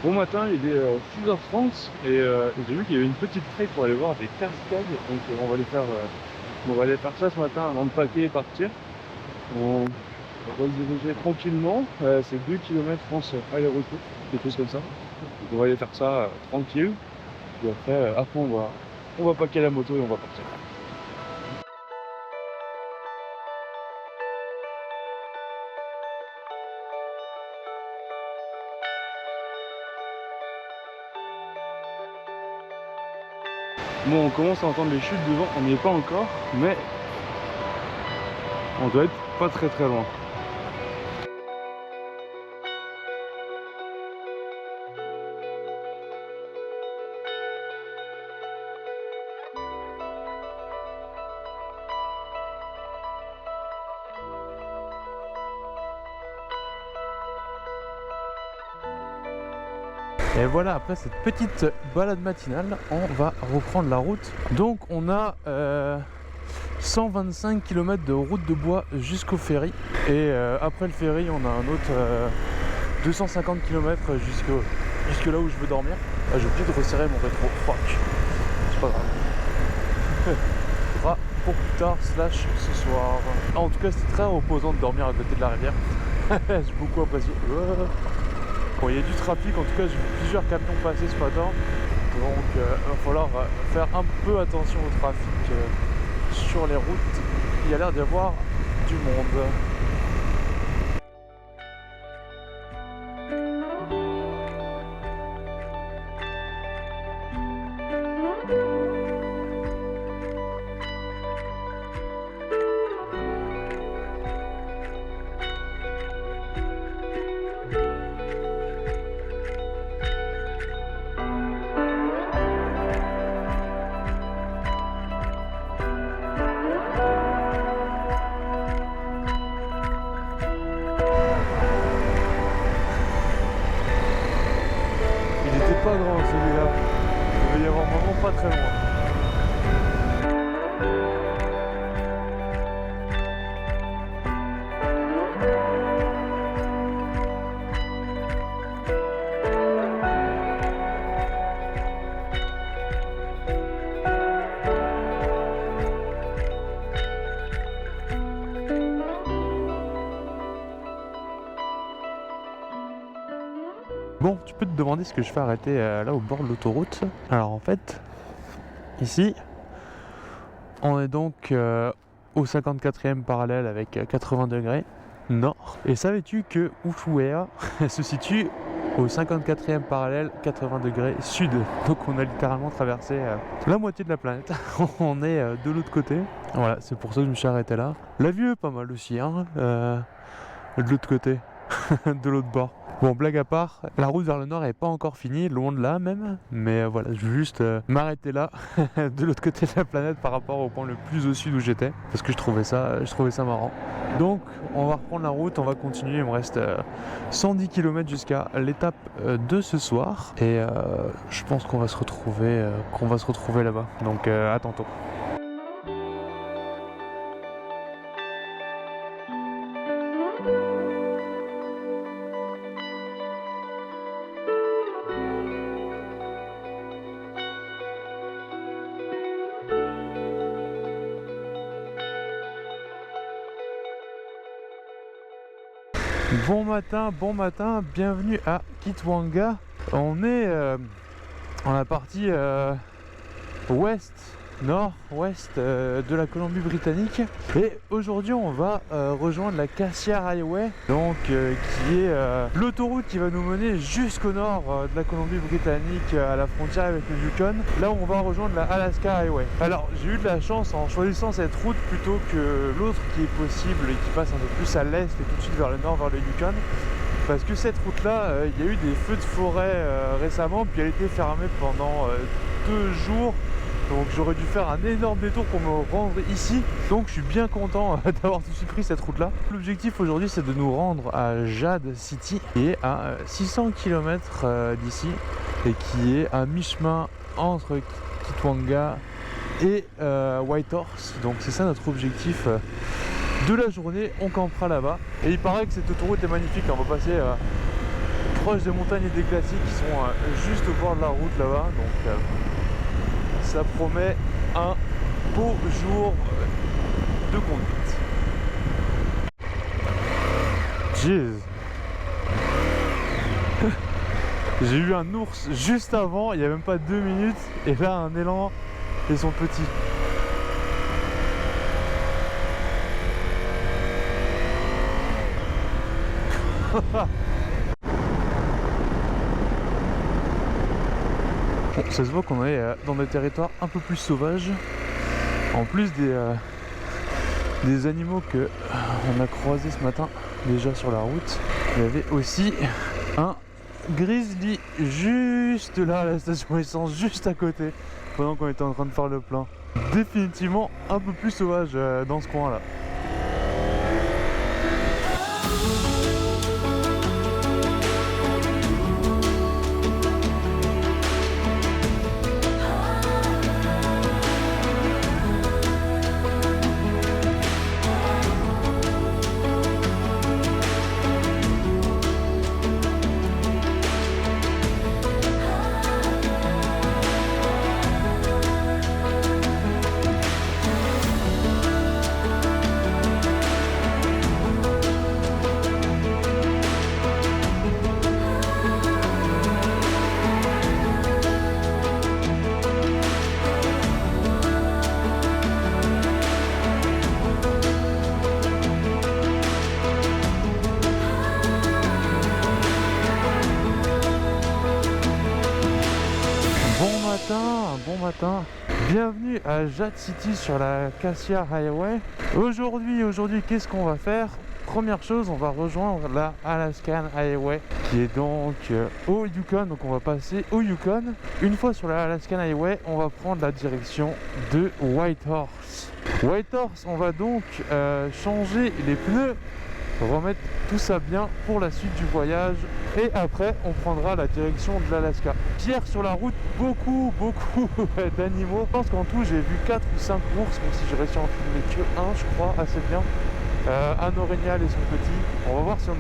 Bon matin, il est 6h30 et j'ai vu qu'il y avait une petite trek pour aller voir des cascades. Donc on va aller faire ça ce matin avant de packer et partir. On va se diriger tranquillement. C'est 2 km je pense aller-retour, quelque chose comme ça. Donc on va aller faire ça tranquille. Puis après on va packer la moto et on va partir. Bon, on commence à entendre les chutes de vent, on n'y est pas encore, mais on doit être pas très loin. Et voilà, après cette petite balade matinale, on va reprendre la route. Donc on a 125 km de route de bois jusqu'au ferry. Et après le ferry, on a un autre 250 km jusque là où je veux dormir. Ah, j'ai oublié de resserrer mon rétro, fuck. C'est pas grave. Ce sera pour plus tard, slash ce soir. Ah, en tout cas, c'était très reposant de dormir à côté de la rivière. J'ai beaucoup apprécié. Bon, il y a du trafic, en tout cas j'ai vu plusieurs camions passer ce matin, donc il va falloir faire un peu attention au trafic sur les routes. Il y a l'air d'y avoir du monde. Pas grand celui-là, il va y avoir vraiment pas très loin. Bon, tu peux te demander ce que je fais arrêter là au bord de l'autoroute. Alors en fait, ici, on est donc au 54e parallèle avec 80 degrés nord. Et savais-tu que Ushuaia se situe au 54e parallèle 80 degrés sud? Donc on a littéralement traversé la moitié de la planète. On est de l'autre côté. Voilà, c'est pour ça que je me suis arrêté là. La vue est pas mal aussi, hein, de l'autre côté, de l'autre bord. Bon, blague à part, la route vers le nord n'est pas encore finie, loin de là même, mais voilà, je veux juste m'arrêter là, de l'autre côté de la planète par rapport au point le plus au sud où j'étais, parce que je trouvais ça marrant. Donc, on va reprendre la route, on va continuer, il me reste 110 km jusqu'à l'étape de ce soir, et je pense qu'on va se retrouver, là-bas, donc à tantôt. Bon matin, bienvenue à Kitwanga. On est dans la partie nord-ouest de la Colombie-Britannique. Et aujourd'hui on va rejoindre la Cassiar Highway, donc qui est l'autoroute qui va nous mener jusqu'au nord de la Colombie-Britannique, à la frontière avec le Yukon. Là où on va rejoindre la Alaska Highway. Alors j'ai eu de la chance en choisissant cette route plutôt que l'autre qui est possible et qui passe un peu plus à l'est et tout de suite vers le nord, vers le Yukon. Parce que cette route là, il y a eu des feux de forêt récemment, puis elle était fermée pendant 2 jours. Donc j'aurais dû faire un énorme détour pour me rendre ici. Donc je suis bien content d'avoir tout de suite pris cette route là. L'objectif aujourd'hui c'est de nous rendre à Jade City, qui est à 600 km d'ici et qui est à mi-chemin entre Kitwanga et Whitehorse. Donc c'est ça notre objectif de la journée. On campera là-bas et il paraît que cette autoroute est magnifique. On va passer proche des montagnes et des glaciers qui sont juste au bord de la route là-bas. Donc ça promet un beau jour de conduite. Jeez. J'ai eu un ours juste avant, il n'y a même pas 2 minutes, et là un élan et son petit. Bon, ça se voit qu'on est dans des territoires un peu plus sauvages. En plus des animaux que on a croisés ce matin déjà sur la route, il y avait aussi un grizzly juste là à la station essence, juste à côté, pendant qu'on était en train de faire le plein. Définitivement un peu plus sauvage dans ce coin là. Bon matin, bienvenue à Jade City sur la Cassia Highway. Aujourd'hui, qu'est-ce qu'on va faire? Première chose, on va rejoindre la Alaskan Highway qui est donc au Yukon, donc on va passer au Yukon. Une fois sur la Alaskan Highway, on va prendre la direction de Whitehorse. Whitehorse, on va donc changer les pneus, remettre tout ça bien pour la suite du voyage, et après on prendra la direction de l'Alaska. Hier sur la route, beaucoup d'animaux. Je pense qu'en tout j'ai vu 4 ou 5 ours, même si j'ai réussi à en filmer que un, je crois, assez bien. Un orignal et son petit. On va voir si on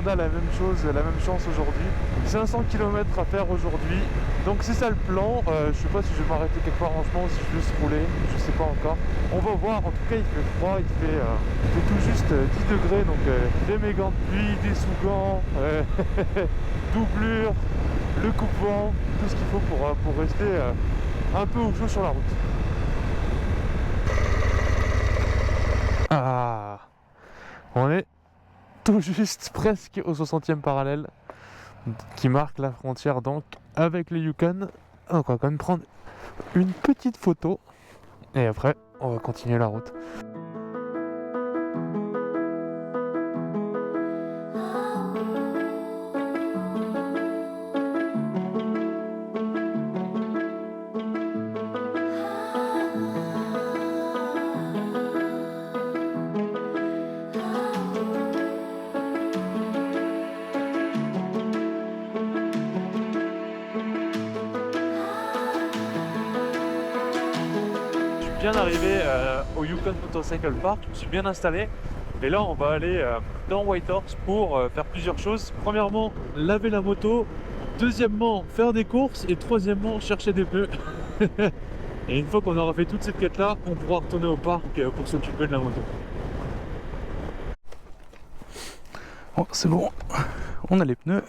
a la même chose, la même chance aujourd'hui. 500 km à faire aujourd'hui, donc c'est ça le plan. Je sais pas si je vais m'arrêter quelque part en chemin ou si je vais juste rouler, je sais pas encore. On va voir. En tout cas il fait froid, il fait tout juste 10 degrés, donc j'ai mes gants de pluie, des sous-gants, doublure, le coupe-vent, tout ce qu'il faut pour rester un peu au chaud sur la route. Ah, on est tout juste presque au 60e parallèle qui marque la frontière donc avec le Yukon. Donc on va quand même prendre une petite photo et après on va continuer la route. Bien arrivé au Yukon Motorcycle Park, je me suis bien installé et là on va aller dans Whitehorse pour faire plusieurs choses. Premièrement, laver la moto, deuxièmement, faire des courses et troisièmement, chercher des pneus. Et une fois qu'on aura fait toute cette quête là, on pourra retourner au parc pour s'occuper de la moto. Bon, c'est bon, on a les pneus,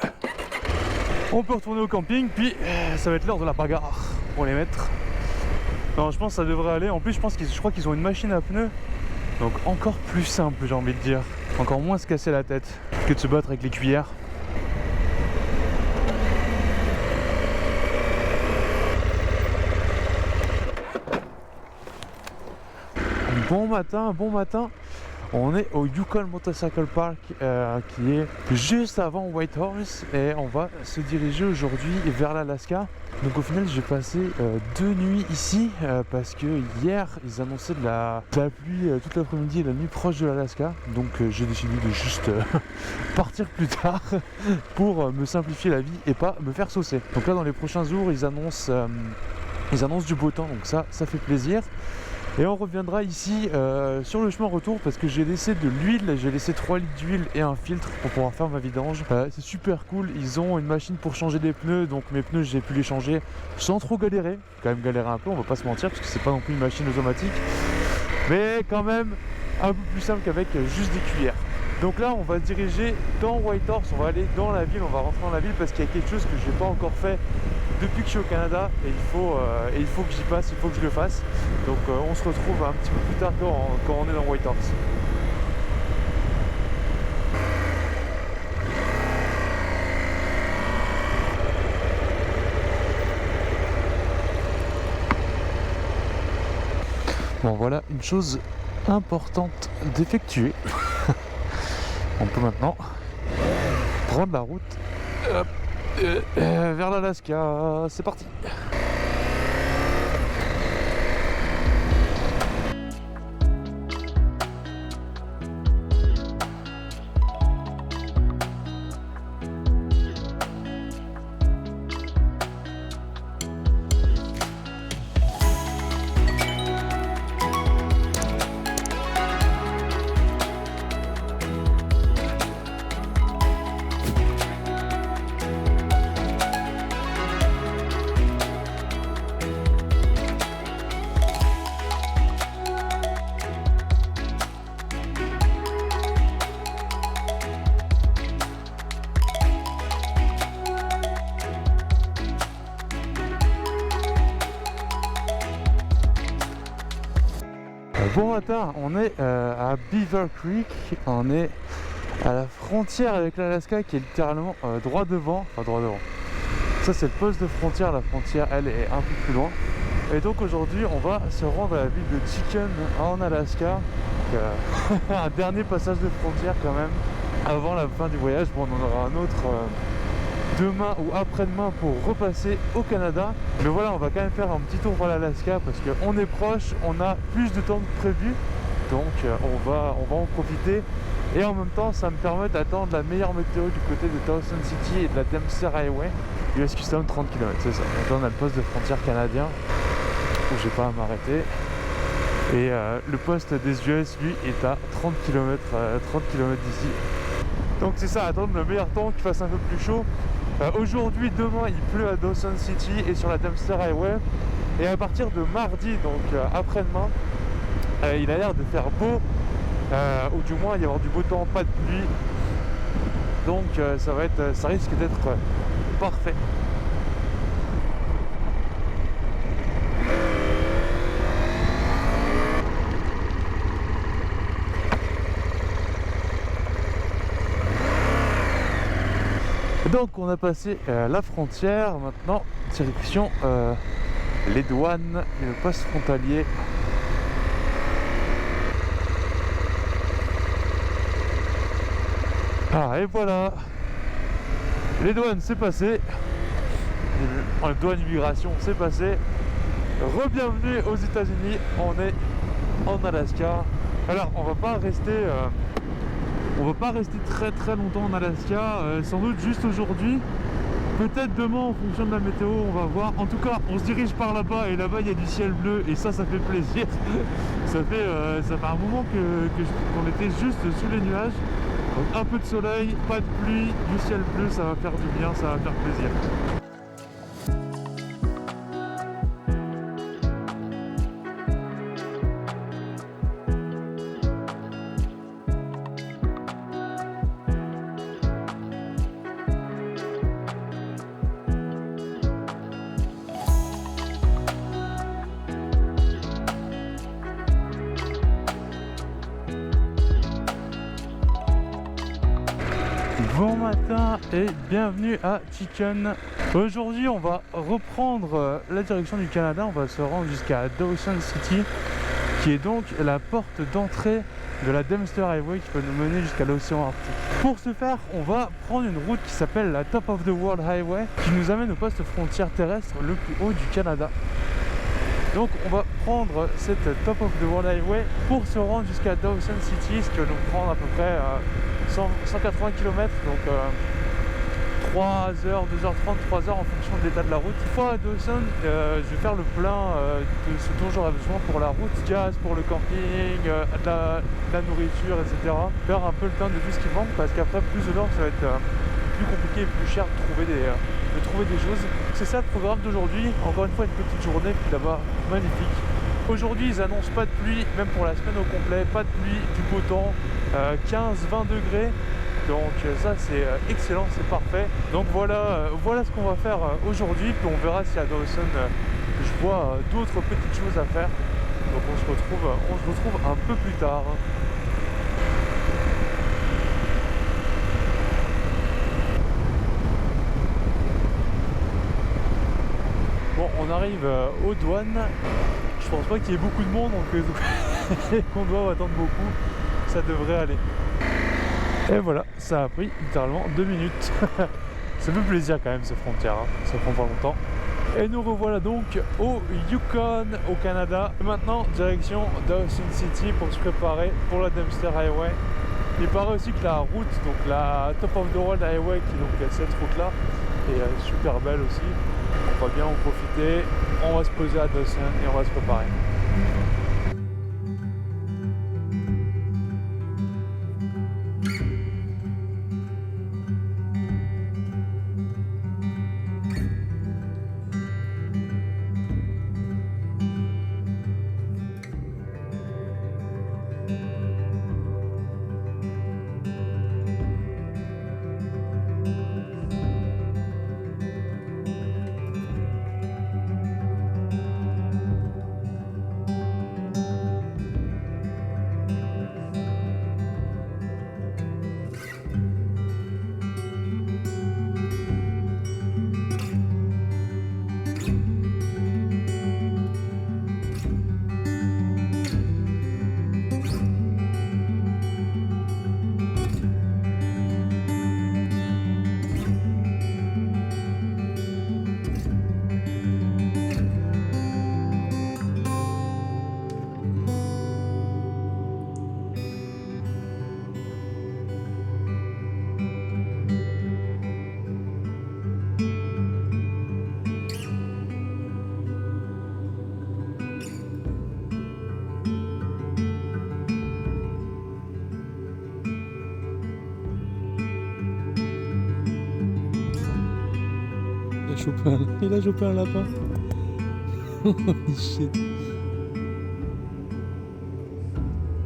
on peut retourner au camping, puis ça va être l'heure de la bagarre pour les mettre. Non, je pense que ça devrait aller. En plus, je crois qu'ils ont une machine à pneus. Donc encore plus simple, j'ai envie de dire. Encore moins se casser la tête que de se battre avec les cuillères. Bon matin. On est au Yukon Motorcycle Park qui est juste avant Whitehorse et on va se diriger aujourd'hui vers l'Alaska. Donc au final j'ai passé 2 nuits ici parce que hier ils annonçaient de la pluie toute l'après-midi et la nuit proche de l'Alaska. Donc j'ai décidé de juste partir plus tard pour me simplifier la vie et pas me faire saucer. Donc là dans les prochains jours ils annoncent du beau temps, donc ça fait plaisir. Et on reviendra ici sur le chemin retour parce que j'ai laissé de l'huile, j'ai laissé 3 litres d'huile et un filtre pour pouvoir faire ma vidange. C'est super cool, ils ont une machine pour changer des pneus, donc mes pneus j'ai pu les changer sans trop galérer. Quand même galérer un peu, on va pas se mentir parce que c'est pas non plus une machine automatique, mais quand même un peu plus simple qu'avec juste des cuillères. Donc là on va se diriger dans Whitehorse, on va aller dans la ville, on va rentrer dans la ville parce qu'il y a quelque chose que je n'ai pas encore fait depuis que je suis au Canada et il faut que j'y passe, il faut que je le fasse. Donc on se retrouve un petit peu plus tard quand on est dans Whitehorse. Bon voilà une chose importante d'effectuer. On peut maintenant prendre la route vers l'Alaska. C'est parti. Bon matin, on est à Beaver Creek, on est à la frontière avec l'Alaska qui est littéralement droit devant, enfin droit devant. Ça c'est le poste de frontière, la frontière elle est un peu plus loin. Et donc aujourd'hui on va se rendre à la ville de Chicken en Alaska. Donc, un dernier passage de frontière quand même avant la fin du voyage. Bon, on en aura un autre demain ou après-demain pour repasser au Canada. Mais voilà, on va quand même faire un petit tour par l'Alaska parce qu'on est proche, on a plus de temps que prévu. Donc on va en profiter. Et en même temps, ça me permet d'attendre la meilleure météo du côté de Dawson City et de la Dempster Highway. US Custom 30 km, c'est ça. Donc là on a le poste de frontière canadien où j'ai pas à m'arrêter. Et le poste des US, lui, est à 30 km d'ici. Donc c'est ça, attendre le meilleur temps, qu'il fasse un peu plus chaud. Aujourd'hui, demain, il pleut à Dawson City et sur la Dempster Highway. Et à partir de mardi, donc après-demain, il a l'air de faire beau, ou du moins il y avoir du beau temps, pas de pluie. Donc ça risque d'être parfait. Donc on a passé la frontière, maintenant direction les douanes et le poste frontalier. Ah et voilà, les douanes c'est passé, les douanes immigration c'est passé. Re-bienvenue aux États-Unis, on est en Alaska. Alors on va pas rester très longtemps en Alaska, sans doute juste aujourd'hui. Peut-être demain en fonction de la météo, on va voir. En tout cas, on se dirige par là-bas et là-bas il y a du ciel bleu et ça fait plaisir. ça fait un moment qu'on était juste sous les nuages. Donc un peu de soleil, pas de pluie, du ciel bleu, ça va faire du bien, ça va faire plaisir. Bon matin et bienvenue à Chicken. Aujourd'hui on va reprendre la direction du Canada, on va se rendre jusqu'à Dawson City qui est donc la porte d'entrée de la Dempster Highway qui peut nous mener jusqu'à l'océan Arctique. Pour ce faire, on va prendre une route qui s'appelle la Top of the World Highway qui nous amène au poste frontière terrestre le plus haut du Canada. Donc on va prendre cette Top of the World Highway pour se rendre jusqu'à Dawson City, ce qui va nous prendre à peu près 180 km, donc 3h, 2h30, 3h en fonction de l'état de la route. Une fois à Dawson, je vais faire le plein de ce dont j'aurai besoin pour la route, gaz pour le camping, de la nourriture, etc. Faire un peu le plein de tout ce qui manque parce qu'après plus au nord ça va être plus compliqué et plus cher de trouver des choses. C'est ça le programme d'aujourd'hui. Encore une fois une petite journée puis là-bas magnifique. Aujourd'hui ils annoncent pas de pluie, même pour la semaine au complet, pas de pluie, du beau temps, 15-20 degrés. Donc ça c'est excellent, c'est parfait. Donc voilà ce qu'on va faire aujourd'hui. Puis on verra si à Dawson je vois d'autres petites choses à faire. Donc on se retrouve un peu plus tard. Bon, on arrive aux douanes. Je pense pas qu'il y ait beaucoup de monde, donc qu'on doit attendre beaucoup. Ça devrait aller. Et voilà, ça a pris littéralement 2 minutes. Ça fait plaisir quand même ces frontières, hein. Ça prend pas longtemps. Et nous revoilà donc au Yukon, au Canada. Et maintenant, direction Dawson City pour se préparer pour la Dempster Highway. Il paraît aussi que la route, donc la Top of the World Highway, qui est donc cette route-là, est super belle aussi. On va bien en profiter. On va se poser à Dawson et on va se préparer. Il a chopé un lapin. Shit.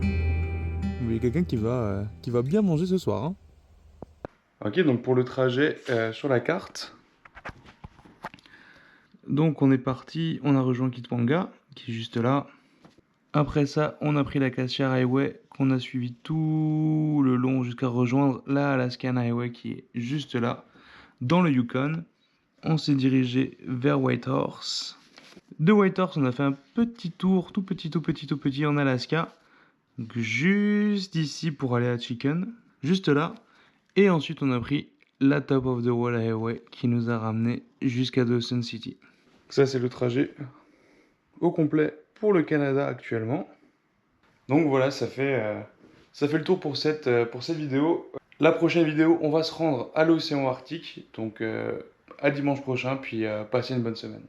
Mais il y a quelqu'un qui va bien manger ce soir. Hein. Ok, donc pour le trajet sur la carte. Donc on est parti, on a rejoint Kitwanga, qui est juste là. Après ça, on a pris la Cassiar Highway, qu'on a suivi tout le long jusqu'à rejoindre la Alaskan Highway, qui est juste là, dans le Yukon. On s'est dirigé vers Whitehorse. De Whitehorse, on a fait un petit tour, tout petit en Alaska. Donc juste ici pour aller à Chicken, juste là. Et ensuite, on a pris la Top of the World Highway qui nous a ramené jusqu'à Dawson City. Ça, c'est le trajet au complet pour le Canada actuellement. Donc voilà, ça fait le tour pour cette vidéo. La prochaine vidéo, on va se rendre à l'océan Arctique. Donc à dimanche prochain, puis passez une bonne semaine.